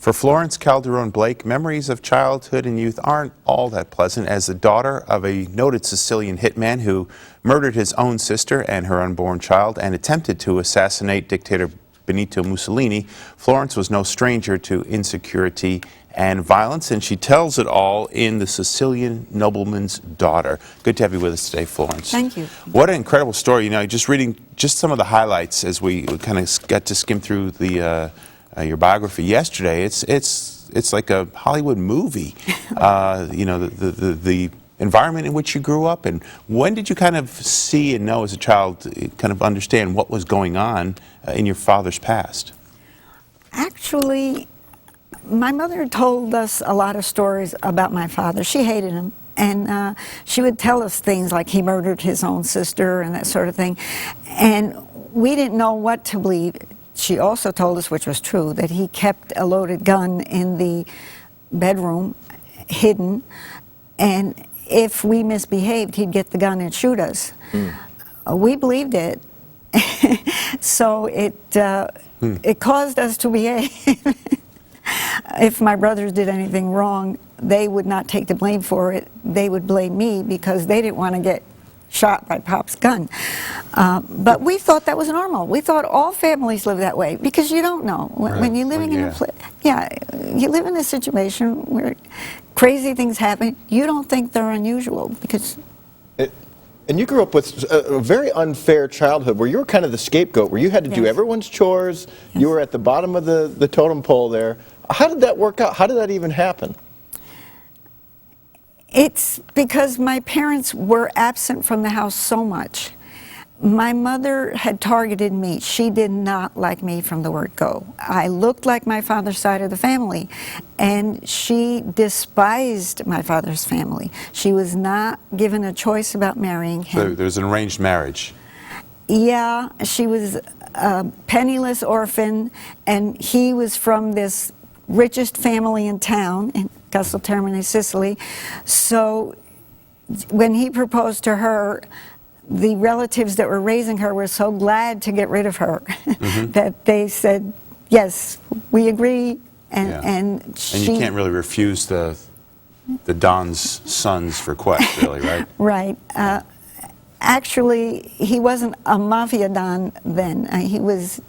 For Florence Calderone-Blake, memories of childhood and youth aren't all that pleasant. As the daughter of a noted Sicilian hitman who murdered his own sister and her unborn child and attempted to assassinate dictator Benito Mussolini, Florence was no stranger to insecurity and violence, and she tells it all in The Sicilian Nobleman's Daughter. Good to have you with us today, Florence. Thank you. What an incredible story. You know, just reading just some of the highlights as we kind of got to skim through the your biography yesterday. It's like a Hollywood movie. You know, the environment in which you grew up, and when did you kind of see and know as a child, kind of understand what was going on in your father's past? Actually, my mother told us a lot of stories about my father. She hated him, and she would tell us things like he murdered his own sister and that sort of thing, and we didn't know what to believe. She also told us, which was true, that he kept a loaded gun in the bedroom, hidden, and if we misbehaved, he'd get the gun and shoot us. We believed it, so it caused us to behave. If my brothers did anything wrong, they would not take the blame for it. They would blame me because they didn't want to get shot by Pop's gun. But we thought that was normal. We thought all families live that way because you don't know. When you're living in you live in a situation where crazy things happen, you don't think they're unusual because... And you grew up with a very unfair childhood where you were kind of the scapegoat, where you had to do everyone's chores. You were at the bottom of the totem pole there. How did that work out? How did that even happen? It's because my parents were absent from the house so much. My mother had targeted me. She did not like me from the word go. I looked like my father's side of the family, and she despised my father's family. She was not given a choice about marrying him. So there was an arranged marriage. Yeah, she was a penniless orphan, and he was from this richest family in town, in Termini, Sicily. So when he proposed to her, the relatives that were raising her were so glad to get rid of her that they said, yes, we agree, and you can't really refuse the Don's son's request, really, right? Right. Actually, he wasn't a mafia Don then. He was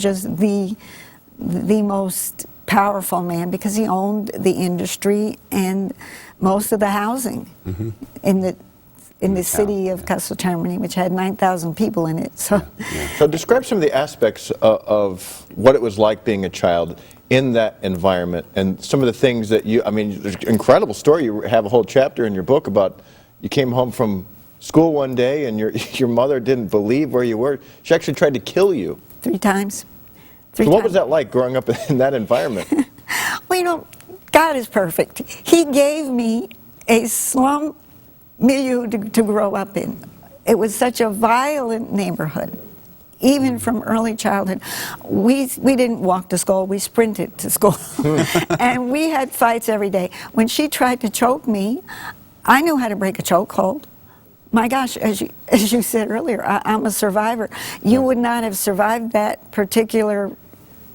just the most powerful man because he owned the industry and most of the housing in the city of Termini, which had 9,000 people in it. So, so describe some of the aspects of what it was like being a child in that environment and some of the things that you, I mean, there's an incredible story. You have a whole chapter in your book about you came home from school one day and your mother didn't believe where you were. She actually tried to kill you. 3 times. So what was that like growing up in that environment? Well, you know, God is perfect. He gave me a slum milieu to grow up in. It was such a violent neighborhood, even from early childhood. We didn't walk to school, we sprinted to school. And we had fights every day. When she tried to choke me, I knew how to break a chokehold. My gosh, as you said earlier, I'm a survivor. You would not have survived that particular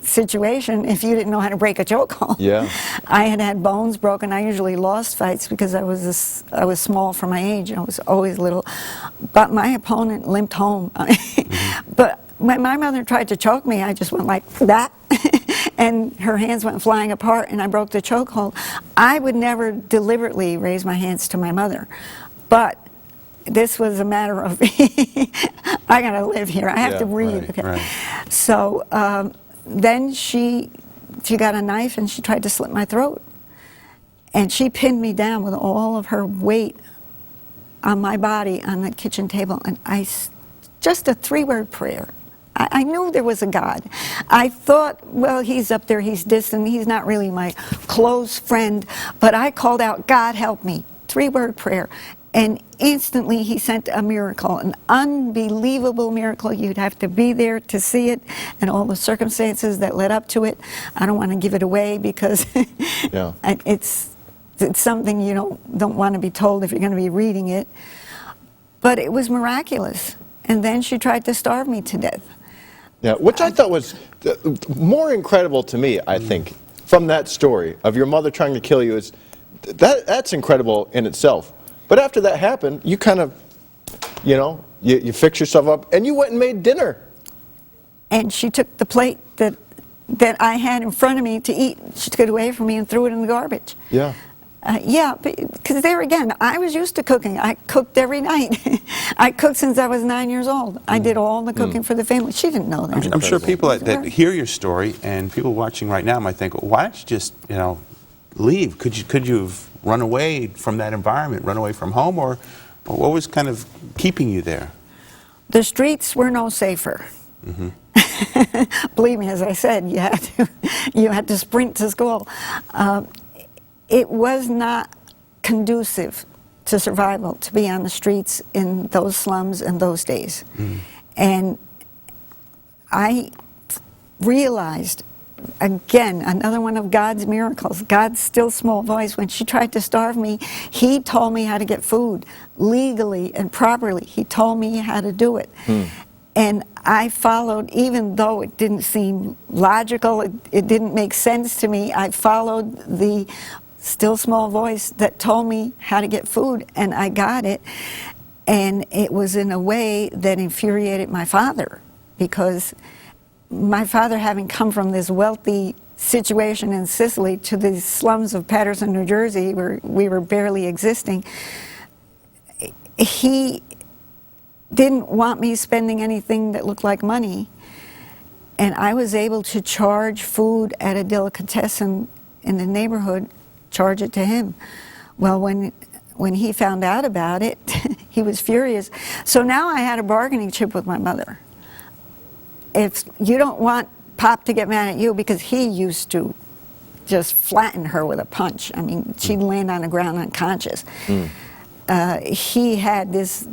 situation if you didn't know how to break a chokehold. Yeah. I had bones broken. I usually lost fights because I was small for my age. I was always little. But my opponent limped home. But when my mother tried to choke me, I just went like that. And her hands went flying apart and I broke the chokehold. I would never deliberately raise my hands to my mother. But this was a matter of, I gotta live here. I have to breathe. Right. So then she got a knife and she tried to slit my throat. And she pinned me down with all of her weight on my body on the kitchen table. And just a 3-word prayer. I knew there was a God. I thought, well, he's up there, he's distant, he's not really my close friend. But I called out, God help me. 3-word prayer. And instantly he sent a miracle, an unbelievable miracle. You'd have to be there to see it and all the circumstances that led up to it. I don't want to give it away because it's something you don't want to be told if you're going to be reading it. But it was miraculous. And then she tried to starve me to death. Yeah, which I thought was more incredible to me, I think, from that story of your mother trying to kill you is that's incredible in itself. But after that happened, you kind of, you know, you fix yourself up and you went and made dinner. And she took the plate that I had in front of me to eat. She took it away from me and threw it in the garbage. Yeah. Yeah, because there again, I was used to cooking. I cooked every night. I cooked since I was 9 years old. I did all the cooking for the family. She didn't know that. I'm sure people that hear your story and people watching right now might think, well, why don't you just, you know, leave? Could you have run away from that environment, run away from home, or what was kind of keeping you there? The streets were no safer. Believe me, as I said, you had to sprint to school. It was not conducive to survival to be on the streets in those slums in those days. And I realized, again, another one of God's miracles, God's still small voice. When she tried to starve me, He told me how to get food legally and properly. He told me how to do it. And I followed, even though it didn't seem logical, it didn't make sense to me, I followed the still small voice that told me how to get food, and I got it. And it was in a way that infuriated my father, because my father, having come from this wealthy situation in Sicily to the slums of Paterson, New Jersey, where we were barely existing, he didn't want me spending anything that looked like money. And I was able to charge food at a delicatessen in the neighborhood, charge it to him. Well, when he found out about it, he was furious. So now I had a bargaining chip with my mother. If you don't want Pop to get mad at you, because he used to just flatten her with a punch. I mean, she'd land on the ground unconscious. He had this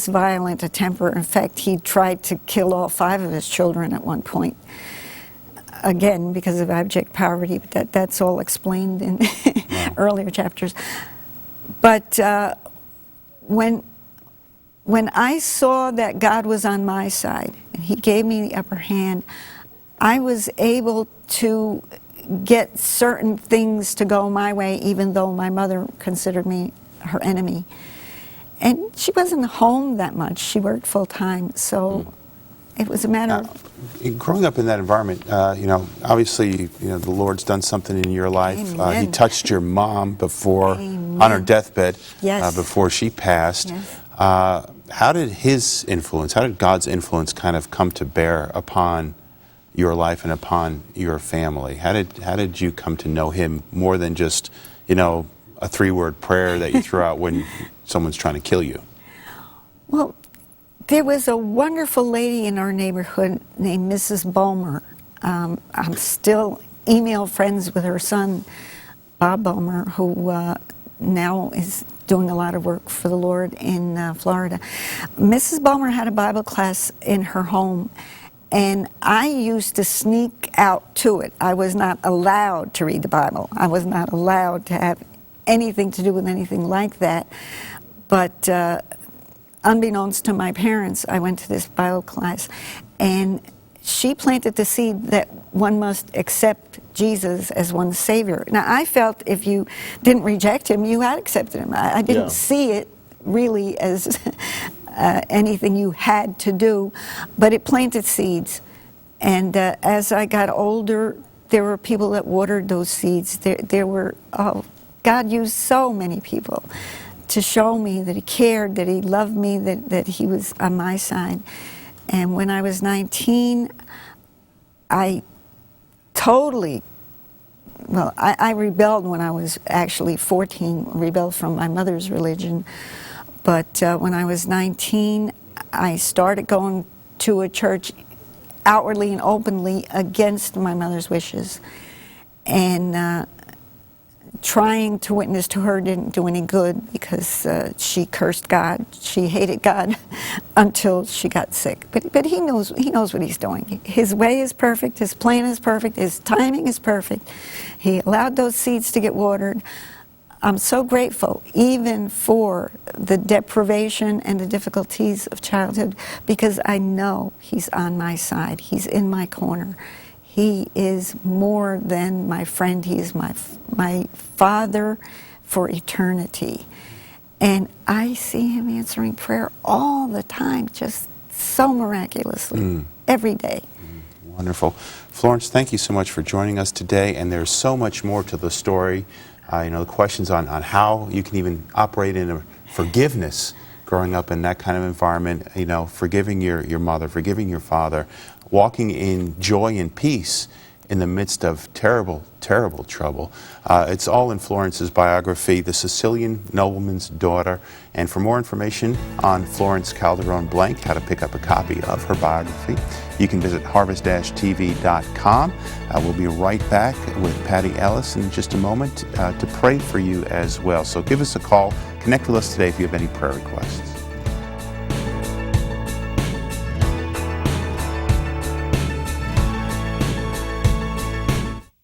violent a temper. In fact, he tried to kill all 5 of his children at one point. Again, because of abject poverty, but that's all explained in earlier chapters. But when I saw that God was on my side, and He gave me the upper hand, I was able to get certain things to go my way, even though my mother considered me her enemy. And she wasn't home that much. She worked full time, so it was a matter of... Growing up in that environment, you know, obviously, you know, the Lord's done something in your life. Amen. He touched your mom before, Amen. on her deathbed, Yes. before she passed. Yes. How did His influence, how did God's influence kind of come to bear upon your life and upon your family? How did you come to know Him more than just, you know, a 3-word prayer that you throw out when someone's trying to kill you? Well, there was a wonderful lady in our neighborhood named Mrs. Bulmer. I'm still email friends with her son, Bob Bulmer, who now is doing a lot of work for the Lord in Florida. Mrs. Bulmer had a Bible class in her home, and I used to sneak out to it. I was not allowed to read the Bible. I was not allowed to have anything to do with anything like that. But unbeknownst to my parents, I went to this Bible class, and she planted the seed that one must accept Jesus as one's Savior. Now, I felt if you didn't reject Him, you had accepted Him. I didn't see it really as anything you had to do, but it planted seeds. And as I got older, there were people that watered those seeds. There were, God used so many people to show me that He cared, that He loved me, that He was on my side. And when I was 19, I rebelled when I was actually 14, rebelled from my mother's religion. But when I was 19, I started going to a church outwardly and openly against my mother's wishes. And trying to witness to her didn't do any good, because she cursed God. She hated God until she got sick. But he knows what He's doing. His way is perfect. His plan is perfect. His timing is perfect. He allowed those seeds to get watered. I'm so grateful, even for the deprivation and the difficulties of childhood, because I know He's on my side. He's in my corner. He is more than my friend. He is my father for eternity. And I see him answering prayer all the time, just so miraculously, every day. Wonderful. Florence, thank you so much for joining us today. And there's so much more to the story. The questions on how you can even operate in a forgiveness growing up in that kind of environment, forgiving your mother, forgiving your father, walking in joy and peace in the midst of terrible, terrible trouble. It's all in Florence's biography, The Sicilian Nobleman's Daughter. And for more information on Florence Calderone-Blake, how to pick up a copy of her biography, you can visit harvest-tv.com. We'll be right back with Patty Ellis in just a moment to pray for you as well. So give us a call. Connect with us today if you have any prayer requests.